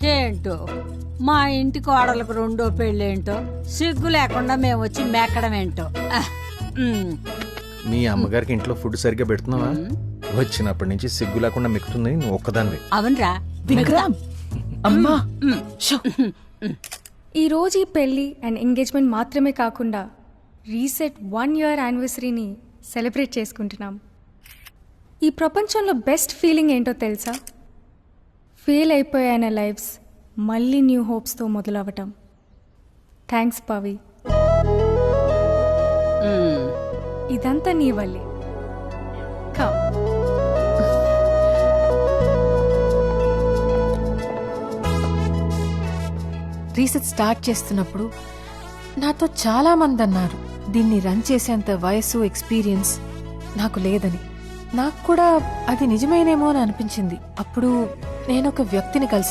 ఏంటో మా ఇంటి కోడలకు రెండో పెళ్ళేంటో సిగ్గు లేకుండా మేము వచ్చి మెక్కడం ఏంటో. మీ అమ్మగారికి ఇంట్లో ఫుడ్ సరిగ్గా పెడుతున్నావా? వచ్చినప్పటి నుంచి సిగ్గు లేకుండా మెక్కుతుంది నువ్వు ఒక్కదాన్ని. అవునరా విక్రమ్ అమ్మా ఈ రోజు ఈ పెళ్లి అండ్ ఎంగేజ్మెంట్ మాత్రమే కాకుండా రీసెట్ 1 year యానివర్సరీని సెలబ్రేట్ చేసుకుంటున్నాం. ఈ ప్రపంచంలో బెస్ట్ ఫీలింగ్ ఏంటో తెలుసా? ఫెయిల్ అయిపోయాన లైఫ్స్ మళ్ళీ న్యూ హోప్స్తో మొదలవటం. థ్యాంక్స్ పవి, ఇదంతా నీ వల్లే. కమ్. రీసెట్ స్టార్ట్ చేస్తున్నప్పుడు నాతో చాలా మంది అన్నారు దీన్ని రన్ చేసేంత వయసు ఎక్స్పీరియన్స్ నాకు లేదని. నాకు కూడా అది నిజమేనేమో అని అనిపించింది. అప్పుడు నేను ఒక వ్యక్తిని కలిశాను.